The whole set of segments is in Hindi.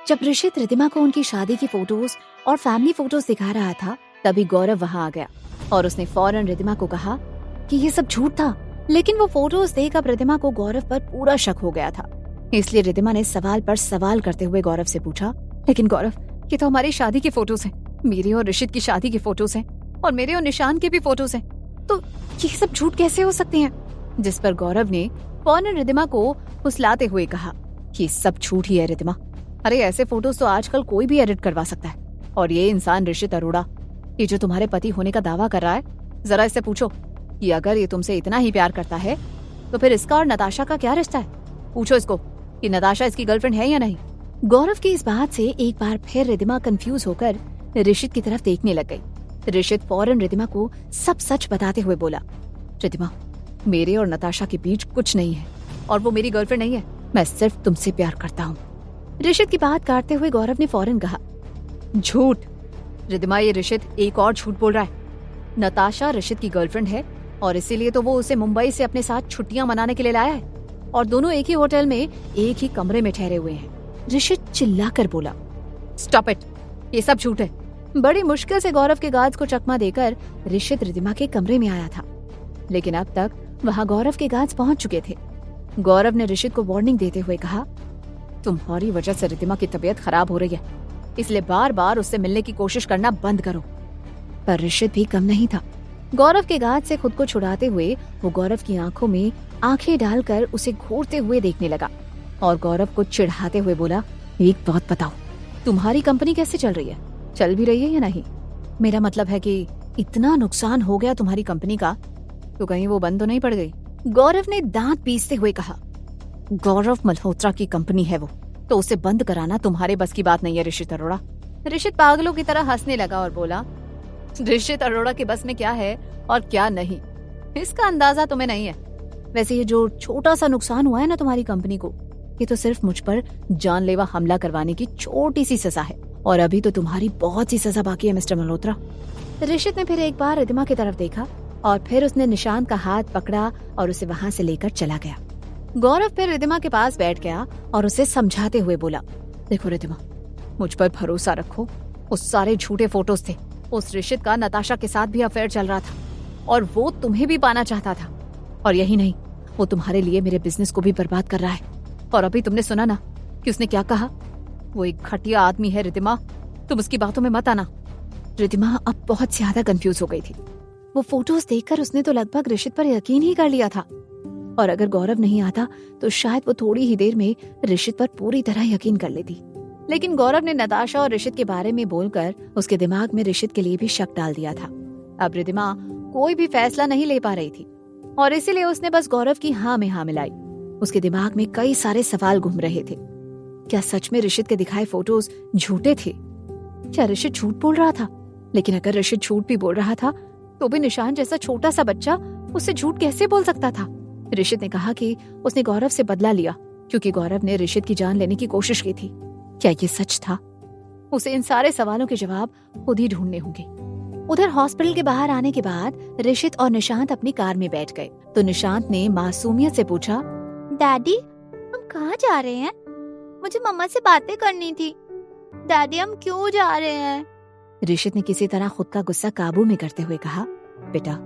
जब ऋषित रिद्धिमा को उनकी शादी की फोटोज और फैमिली फोटोज दिखा रहा था, तभी गौरव वहां आ गया और उसने फौरन रिद्धिमा को कहा कि ये सब झूठ था। लेकिन वो फोटोज देख अब रिद्धिमा को गौरव पर पूरा शक हो गया था। इसलिए रिद्धिमा ने सवाल पर सवाल करते हुए गौरव से पूछा, लेकिन गौरव, ये तो हमारी शादी की फोटोज हैं, मेरे और ऋषित की शादी की फोटोज हैं और मेरे और निशान की भी फोटोज हैं, तो ये सब झूठ कैसे हो सकते हैं? जिस पर गौरव ने फौरन रिद्धिमा को फुसलाते हुए कहा कि सब झूठ ही है रिद्धिमा। अरे ऐसे फोटोज तो आजकल कोई भी एडिट करवा सकता है। और ये इंसान ऋषित अरोड़ा, ये जो तुम्हारे पति होने का दावा कर रहा है, जरा इससे पूछो कि अगर ये तुमसे इतना ही प्यार करता है तो फिर इसका और नताशा का क्या रिश्ता है? पूछो इसको कि नताशा इसकी गर्लफ्रेंड है या नहीं। गौरव की इस बात से एक बार फिर रिद्धिमा कंफ्यूज होकर ऋषित की तरफ देखने लग गई। ऋषित फौरन रिद्धिमा को सब सच बताते हुए बोला, रिद्धिमा, मेरे और नताशा के बीच कुछ नहीं है और वो मेरी गर्लफ्रेंड नहीं है, मैं सिर्फ तुमसे प्यार करता हूँ। ऋषित की बात काटते हुए गौरव ने फौरन कहा, झूठ रिद्धिमा, ये ऋषित एक और झूठ बोल रहा है। नताशा ऋषित की गर्लफ्रेंड है और इसीलिए तो वो उसे मुंबई से अपने साथ छुट्टियां मनाने के लिए लाया है और दोनों एक ही होटल में एक ही कमरे में ठहरे हुए हैं। ऋषित चिल्लाकर बोला, स्टॉप इट, ये सब झूठ है। बड़ी मुश्किल से गौरव के गार्ड्स को चकमा देकर ऋषित रिद्धिमा के कमरे में आया था, लेकिन अब तक वहाँ गौरव के गार्ड्स पहुंच चुके थे। गौरव ने ऋषित को वार्निंग देते हुए कहा, तुम्हारी वजह से रिद्धिमा की तबीयत खराब हो रही है, इसलिए बार बार उससे मिलने की कोशिश करना बंद करो। पर ऋषित भी कम नहीं था। गौरव के गार्ड से खुद को छुड़ाते हुए वो गौरव की आंखों में आंखें डालकर उसे घूरते हुए देखने लगा और गौरव को चिढ़ाते हुए बोला, एक बात बताओ, तुम्हारी कंपनी कैसे चल रही है? चल भी रही है या नहीं? मेरा मतलब है कि इतना नुकसान हो गया तुम्हारी कंपनी का, तो कहीं वो बंद तो नहीं पड़ गई? गौरव ने दांत पीसते हुए कहा, गौरव मल्होत्रा की कंपनी है वो, तो उसे बंद कराना तुम्हारे बस की बात नहीं है ऋषित अरोड़ा। ऋषित पागलों की तरह हंसने लगा और बोला, ऋषित अरोड़ा के बस में क्या है और क्या नहीं, इसका अंदाजा तुम्हें नहीं है। वैसे ये जो छोटा सा नुकसान हुआ है ना तुम्हारी कंपनी को, ये तो सिर्फ मुझ पर जानलेवा हमला करवाने की छोटी सी सजा है और अभी तो तुम्हारी बहुत सी सजा बाकी है मिस्टर मल्होत्रा। ऋषित ने फिर एक बार रिद्धिमा की तरफ देखा और फिर उसने निशांत का हाथ पकड़ा और उसे वहाँ से लेकर चला गया। गौरव फिर रिद्धिमा के पास बैठ गया और उसे समझाते हुए बोला, देखो रिद्धिमा, मुझ पर भरोसा रखो, उस सारे झूठे फोटोज थे। उस ऋषित का नताशा के साथ भी अफेयर चल रहा था और वो तुम्हें भी पाना चाहता था, और यही नहीं, वो तुम्हारे लिए मेरे बिजनेस को भी बर्बाद कर रहा है। और अभी तुमने सुना ना कि उसने क्या कहा? वो एक घटिया आदमी है रिद्धिमा, तुम उसकी बातों में मत आना। रिद्धिमा अब बहुत ज्यादा कंफ्यूज हो गई थी। वो फोटोज देखकर उसने तो लगभग ऋषित पर यकीन ही कर लिया था, और अगर गौरव नहीं आता तो शायद वो थोड़ी ही देर में ऋषित पर पूरी तरह यकीन कर लेती। लेकिन गौरव ने नताशा और ऋषित के बारे में बोलकर उसके दिमाग में ऋषित के लिए भी शक डाल दिया था। अब रिद्धिमा कोई भी फैसला नहीं ले पा रही थी और इसीलिए उसने बस गौरव की हाँ में हाँ मिलाई। उसके दिमाग में कई सारे सवाल घूम रहे थे। क्या सच में ऋषित के दिखाए फोटोज झूठे थे? क्या ऋषित झूठ बोल रहा था? लेकिन अगर ऋषित झूठ भी बोल रहा था तो भी निशान जैसा छोटा सा बच्चा उससे झूठ कैसे बोल सकता था? ऋषित ने कहा कि उसने गौरव से बदला लिया क्योंकि गौरव ने ऋषित की जान लेने की कोशिश की थी। क्या ये सच था? उसे इन सारे सवालों के जवाब खुद ही ढूंढने होंगे। उधर हॉस्पिटल के बाहर आने के बाद ऋषित और निशांत अपनी कार में बैठ गए तो निशांत ने मासूमियत से पूछा, डैडी, हम कहाँ जा रहे हैं? मुझे मम्मा से बातें करनी थी। डैडी, हम क्यों जा रहे हैं? ऋषित ने किसी तरह खुद का गुस्सा काबू में करते हुए कहा, बेटा,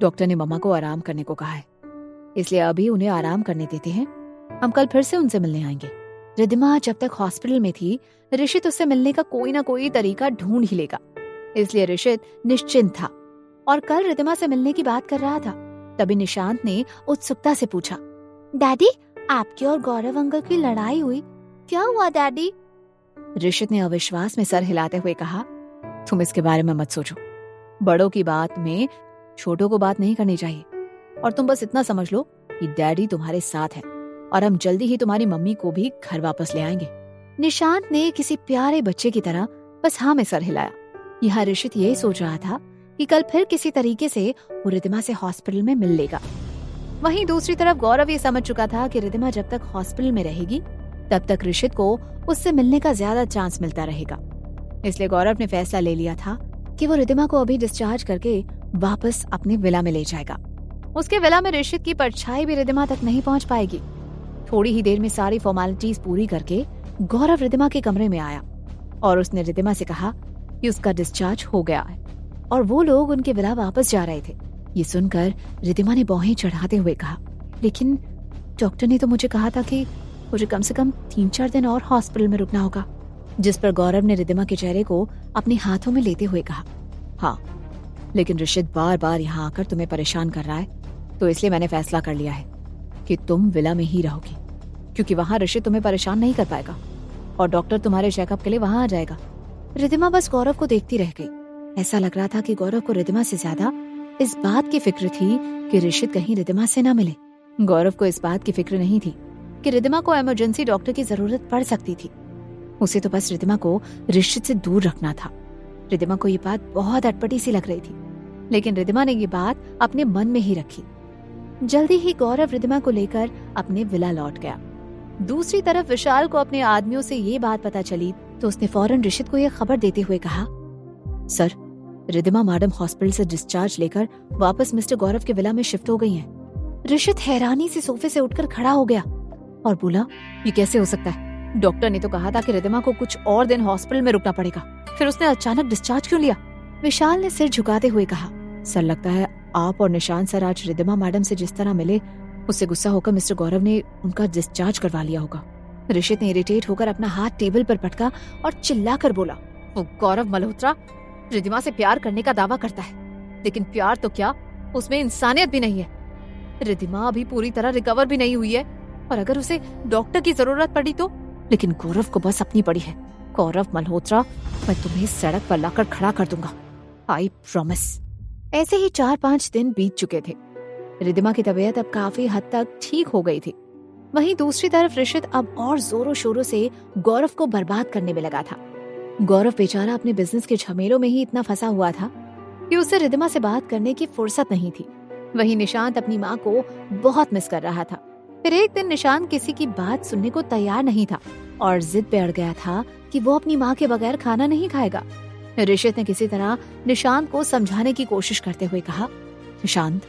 डॉक्टर ने मम्मा को आराम करने को कहा है, इसलिए अभी उन्हें आराम करने देते हैं। हम कल फिर से उनसे मिलने आएंगे। रिद्धिमा जब तक हॉस्पिटल में थी, ऋषित उससे मिलने का कोई ना कोई तरीका ढूंढ ही लेगा, इसलिए ऋषित निश्चिंत था और कल रिद्धिमा से मिलने की बात कर रहा था। तभी निशांत ने उत्सुकता से पूछा, डैडी, आपकी और गौरव अंकल की लड़ाई हुई, क्या हुआ डैडी? ऋषित ने अविश्वास में सर हिलाते हुए कहा, तुम इसके बारे में मत सोचो। बड़ों की बात में छोटों को बात नहीं करनी चाहिए और तुम बस इतना समझ लो कि डैडी तुम्हारे साथ है और हम जल्दी ही तुम्हारी मम्मी को भी घर वापस ले आएंगे। निशांत ने किसी प्यारे बच्चे की तरह बस हाँ में सर हिलाया। यहाँ ऋषित यही सोच रहा था कि कल फिर किसी तरीके से वो रिद्धिमा से हॉस्पिटल में मिल लेगा। वहीं दूसरी तरफ गौरव ये समझ चुका था कि रिद्धिमा जब तक हॉस्पिटल में रहेगी तब तक ऋषित को उससे मिलने का ज्यादा चांस मिलता रहेगा। इसलिए गौरव ने फैसला ले लिया था कि वो रिद्धिमा को अभी डिस्चार्ज करके वापस अपने विला में ले जाएगा। उसके विला में ऋषित की परछाई भी रिद्धिमा तक नहीं पहुंच पाएगी। थोड़ी ही देर में सारी फॉर्मेलिटीज पूरी करके गौरव रिद्धिमा के कमरे में आया और उसने रिद्धिमा से कहा कि उसका डिस्चार्ज हो गया है और वो लोग उनके विला वापस जा रहे थे। ये सुनकर रिद्धिमा ने बाहें चढ़ाते हुए कहा, लेकिन डॉक्टर ने तो मुझे कहा था कि मुझे कम से कम 3-4 दिन और हॉस्पिटल में रुकना होगा। जिस पर गौरव ने रिद्धिमा के चेहरे को अपने हाथों में लेते हुए कहा, हाँ, लेकिन ऋषित बार बार यहाँ आकर तुम्हें परेशान कर रहा है, तो इसलिए मैंने फैसला कर लिया है कि तुम विला में ही रहोगी, क्योंकि वहाँ ऋषित तुम्हें परेशान नहीं कर पाएगा और डॉक्टर तुम्हारे चेकअप के लिए वहाँ आ जाएगा। रिद्धिमा बस गौरव को देखती रह गई। ऐसा लग रहा था कि गौरव को रिद्धिमा से ज्यादा इस बात की फिक्र थी कि ऋषित कहीं रिद्धिमा से न मिले। गौरव को इस बात की फिक्र नहीं थी कि रिद्धिमा को इमरजेंसी डॉक्टर की जरूरत पड़ सकती थी। उसे तो बस रिद्धिमा को ऋषित से दूर रखना था। रिद्धिमा को ये बात बहुत अटपटी सी लग रही थी, लेकिन रिद्धिमा ने ये बात अपने मन में ही रखी। जल्दी ही गौरव रिद्धिमा को लेकर अपने विला लौट गया। दूसरी तरफ विशाल को अपने आदमियों से ये बात पता चली तो उसने फौरन ऋषित को यह खबर देते हुए कहा, सर, रिद्धिमा मैडम हॉस्पिटल से डिस्चार्ज लेकर वापस मिस्टर गौरव के विला में शिफ्ट हो गई हैं। ऋषित हैरानी से सोफे से उठकर खड़ा हो गया और बोला, ये कैसे हो सकता है? डॉक्टर ने तो कहा था कि रिद्धिमा को कुछ और दिन हॉस्पिटल में रुकना पड़ेगा, फिर उसने अचानक डिस्चार्ज क्यों लिया? विशाल ने सिर झुकाते हुए कहा, सर, लगता है आप और निशांत सर आज रिद्धिमा मैडम से जिस तरह मिले, उससे गुस्सा होकर मिस्टर गौरव ने उनका डिस्चार्ज करवा लिया होगा। ऋषित ने इरिटेट होकर अपना हाथ टेबल पर पटका और चिल्लाकर बोला, वो गौरव मल्होत्रा रिद्धिमा से प्यार करने का दावा करता है, लेकिन प्यार तो क्या, उसमें इंसानियत भी नहीं है। रिद्धिमा अभी पूरी तरह रिकवर भी नहीं हुई है और अगर उसे डॉक्टर की जरूरत पड़ी तो, लेकिन गौरव को बस अपनी पड़ी है। गौरव मल्होत्रा, मैं तुम्हें सड़क पर लाकर खड़ा कर दूंगा, आई प्रॉमिस। ऐसे ही 4-5 दिन बीत चुके थे। रिद्धिमा की तबीयत अब काफी हद तक ठीक हो गई थी। वहीं दूसरी तरफ ऋषित अब और जोरों शोरों से गौरव को बर्बाद करने में लगा था। गौरव बेचारा अपने बिजनेस के झमेलों में ही इतना फंसा हुआ था कि उसे रिद्धिमा से बात करने की फुर्सत नहीं थी। वहीं निशांत अपनी माँ को बहुत मिस कर रहा था। फिर एक दिन निशांत किसी की बात सुनने को तैयार नहीं था और जिद पे अड़ गया था कि वो अपनी माँ के बगैर खाना नहीं खाएगा। ऋषित ने किसी तरह निशांत को समझाने की कोशिश करते हुए कहा, निशांत,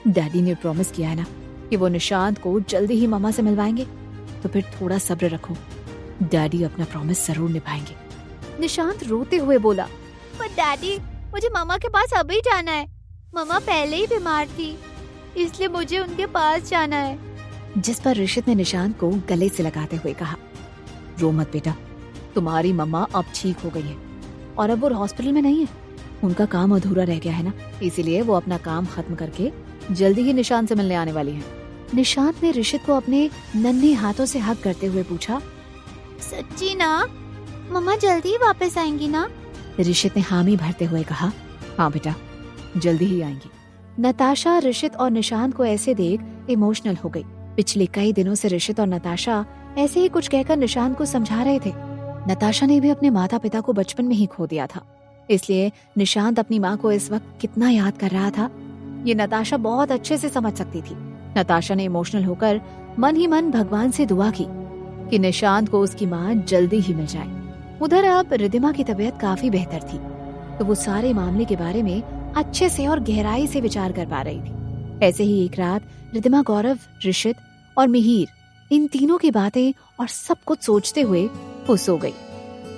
डैडी ने प्रॉमिस किया है ना कि वो निशांत को जल्दी ही मामा से मिलवाएंगे, तो फिर थोड़ा सब्र रखो, डैडी अपना प्रॉमिस जरूर निभाएंगे। निशांत रोते हुए बोला, पर डैडी, मुझे मामा के पास अभी जाना है। मामा पहले ही बीमार थी, इसलिए मुझे उनके पास जाना है। जिस पर ऋषित ने निशांत को गले से लगाते हुए कहा, रो मत बेटा, तुम्हारी मम्मा अब ठीक हो गई है और अब वो हॉस्पिटल में नहीं है। उनका काम अधूरा रह गया है ना, इसीलिए वो अपना काम खत्म करके जल्दी ही निशांत से मिलने आने वाली है। निशांत ने ऋषित को अपने नन्हे हाथों से हग करते हुए पूछा, सच्ची ना? मम्मा जल्दी ही वापस आएंगी ना? ऋषित ने हामी भरते हुए कहा, हाँ बेटा, जल्दी ही आएंगी। नताशा ऋषित और निशांत को ऐसे देख इमोशनल हो गई। पिछले कई दिनों से ऋषित और नताशा ऐसे ही कुछ कहकर निशांत को समझा रहे थे। नताशा ने भी अपने माता पिता को बचपन में ही खो दिया था, इसलिए निशांत अपनी माँ को इस वक्त कितना याद कर रहा था, ये नताशा बहुत अच्छे से समझ सकती थी। नताशा ने इमोशनल होकर मन ही मन भगवान से दुआ की कि निशांत को उसकी माँ जल्दी ही मिल जाए। उधर अब रिद्धिमा की तबीयत काफी बेहतर थी, तो वो सारे मामले के बारे में अच्छे से और गहराई से विचार कर पा रही थी। ऐसे ही एक रात रिद्धिमा गौरव, ऋषित और मिहिर, इन तीनों की बातें और सब कुछ सोचते हुए वो सो गई।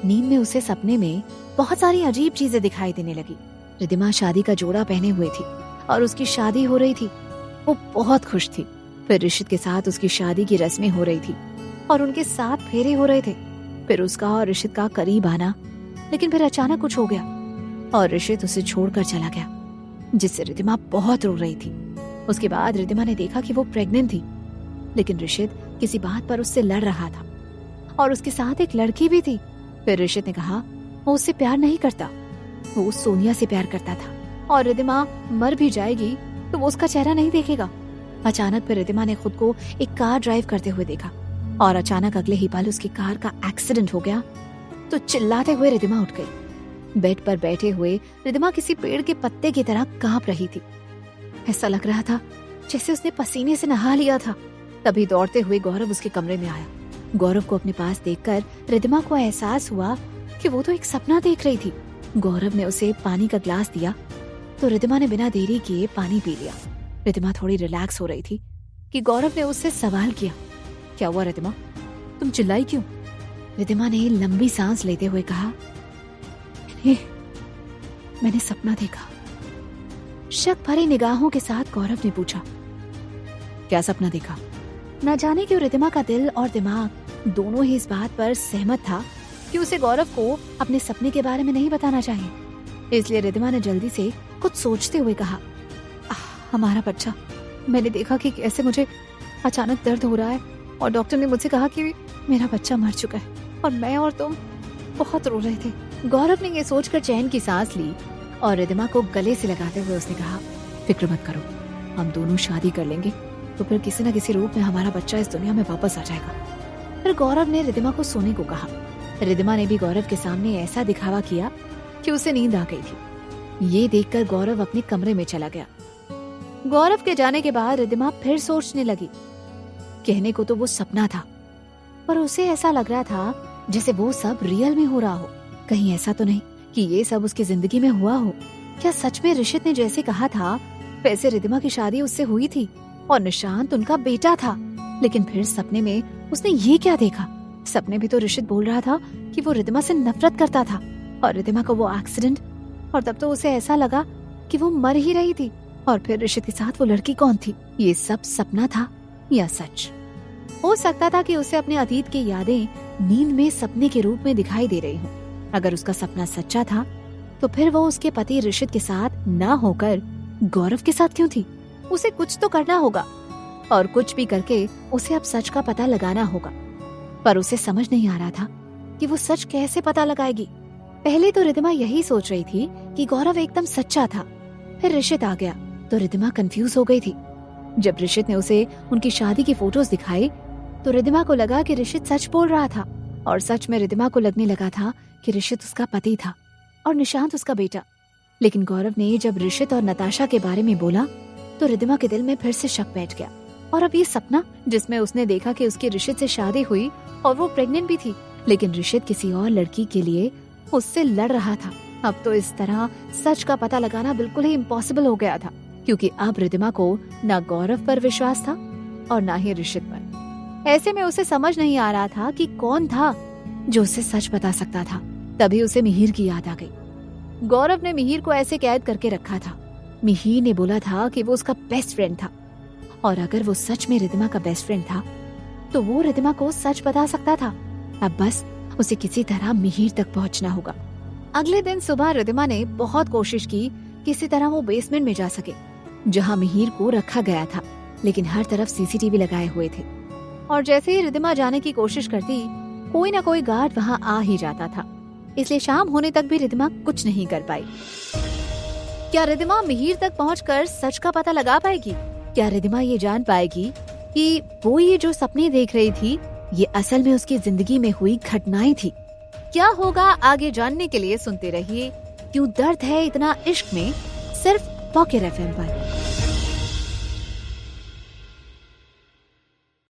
नींद में उसे सपने में बहुत सारी अजीब चीजें दिखाई देने लगी। रिद्धिमा शादी का जोड़ा पहने हुए थी और उसकी शादी हो रही थी। वो बहुत खुश थी। फिर ऋषित के साथ उसकी शादी की रस्में हो रही थी और उनके 7 फेरे हो रहे थे। फिर उसका और ऋषित का करीब आना, लेकिन फिर अचानक कुछ हो गया और ऋषित उसे छोड़कर चला गया, जिससे रिद्धिमा बहुत रो रही थी। उसके बाद रिद्धिमा ने देखा कि वो प्रेग्नेंट थी, लेकिन ऋषित किसी बात पर उससे लड़ रहा था और उसके साथ एक लड़की भी थी। फिर ऋषित ने कहा वो उससे प्यार नहीं करता, वो सोनिया से प्यार करता था और रिद्धिमा मर भी जाएगी तो वो उसका चेहरा नहीं देखेगा। अचानक फिर रिद्धिमा ने खुद को एक कार ड्राइव करते हुए देखा और अचानक अगले ही पल उसकी कार का एक्सीडेंट हो गया। तो चिल्लाते हुए रिद्धिमा उठ गई। बेड पर बैठे हुए रिद्धिमा किसी पेड़ के पत्ते की तरह कांप रही थी। ऐसा लग रहा था जैसे उसने पसीने से नहा लिया था। तभी दौड़ते हुए गौरव उसके कमरे में आया। गौरव को अपने पास देखकर रिद्धिमा को एहसास हुआ कि वो तो एक सपना देख रही थी। गौरव ने उसे पानी का ग्लास दिया तो रिद्धिमा ने बिना देरी किए पानी पी लिया। रिद्धिमा थोड़ी रिलैक्स हो रही थी कि गौरव ने उससे सवाल किया, क्या हुआ रिद्धिमा, तुम चिल्लाई क्यों? रिद्धिमा ने लंबी सांस लेते हुए कहा, मैंने सपना देखा। शक भरी निगाहों के साथ गौरव ने पूछा, क्या सपना देखा? न जाने क्यों रिद्धिमा का दिल और दिमाग दोनों ही इस बात पर सहमत था कि उसे गौरव को अपने सपने के बारे में नहीं बताना चाहिए। इसलिए रिद्धिमा ने जल्दी से कुछ सोचते हुए कहा, हमारा बच्चा, मैंने देखा कि कैसे मुझे अचानक दर्द हो रहा है और डॉक्टर ने मुझसे कहा कि मेरा बच्चा मर चुका है और मैं और तुम बहुत रो रहे थे। गौरव ने ये सोचकर चैन की सांस ली और रिद्धिमा को गले से लगाते हुए उसने कहा, फिक्र मत करो, हम दोनों शादी कर लेंगे तो फिर किसी न किसी रूप में हमारा बच्चा इस दुनिया में वापस आ जाएगा। फिर गौरव ने रिद्धिमा को सोने को कहा। रिद्धिमा ने भी गौरव के सामने ऐसा दिखावा किया कि उसे नींद आ गई थी। ये देखकर गौरव अपने कमरे में चला गया। गौरव के जाने के बाद रिद्धिमा फिर सोचने लगी। कहने को तो वो सपना था, पर उसे ऐसा लग रहा था जैसे वो सब रियल में हो रहा हो। कहीं ऐसा तो नहीं कि ये सब उसकी जिंदगी में हुआ हो? क्या सच में ऋषित ने जैसे कहा था वैसे रिद्धिमा की शादी उससे हुई थी और निशांत उनका बेटा था? लेकिन फिर सपने में उसने ये क्या देखा? सपने भी तो ऋषित बोल रहा था कि वो रिद्धिमा से नफरत करता था और रिद्धिमा को वो एक्सीडेंट, और तब तो उसे ऐसा लगा कि वो मर ही रही थी। और फिर ऋषित के साथ वो लड़की कौन थी? ये सब सपना था या सच? हो सकता था कि उसे अपने अतीत की यादें नींद में सपने के रूप में दिखाई दे रही हों। अगर उसका सपना सच्चा था तो फिर वो उसके पति ऋषित के साथ ना होकर गौरव के साथ क्यों थी? उसे कुछ तो करना होगा और कुछ भी करके उसे अब सच का पता लगाना होगा। पर उसे समझ नहीं आ रहा था कि वो सच कैसे पता लगाएगी। पहले तो रिद्धिमा यही सोच रही थी कि गौरव एकदम सच्चा था, फिर ऋषित आ गया तो रिद्धिमा कंफ्यूज हो गई थी। जब ऋषित ने उसे उनकी शादी की फोटोज दिखाई तो रिद्धिमा को लगा कि ऋषित सच बोल रहा था और सच में रिद्धिमा को लगने लगा था कि ऋषित उसका पति था और निशांत उसका बेटा। लेकिन गौरव ने जब ऋषित और नताशा के बारे में बोला तो रिद्धिमा के दिल में फिर से शक बैठ गया। और अब ये सपना जिसमें उसने देखा कि उसकी ऋषित से शादी हुई और वो प्रेग्नेंट भी थी, लेकिन ऋषित किसी और लड़की के लिए उससे लड़ रहा था। अब तो इस तरह सच का पता लगाना बिल्कुल ही इम्पॉसिबल हो गया था, क्योंकि अब रिद्धिमा को न गौरव पर विश्वास था और न ही ऋषित पर। ऐसे में उसे समझ नहीं आ रहा था कि कौन था जो उसे सच बता सकता था। तभी उसे मिहिर की याद आ गई। गौरव ने मिहिर को ऐसे कैद करके रखा था। मिहिर ने बोला था कि वो उसका बेस्ट फ्रेंड था और अगर वो सच में रिद्धिमा का बेस्ट फ्रेंड था तो वो रिद्धिमा को सच बता सकता था। अब बस उसे किसी तरह मिहिर तक पहुंचना होगा। अगले दिन सुबह रिद्धिमा ने बहुत कोशिश की किसी तरह वो बेसमेंट में जा सके जहां मिहिर को रखा गया था, लेकिन हर तरफ सीसीटीवी लगाए हुए थे और जैसे ही रिद्धिमा जाने की कोशिश करती कोई ना कोई गार्ड वहां आ ही जाता था। इसलिए शाम होने तक भी रिद्धिमा कुछ नहीं कर पाई। क्या रिद्धिमा मिहिर तक पहुंचकर सच का पता लगा पाएगी? क्या रिद्धिमा ये जान पाएगी कि वो ये जो सपने देख रही थी ये असल में उसकी जिंदगी में हुई घटनाएं थी? क्या होगा आगे जानने के लिए सुनते रहिए क्यों दर्द है इतना इश्क में, सिर्फ पॉकेट FM पर।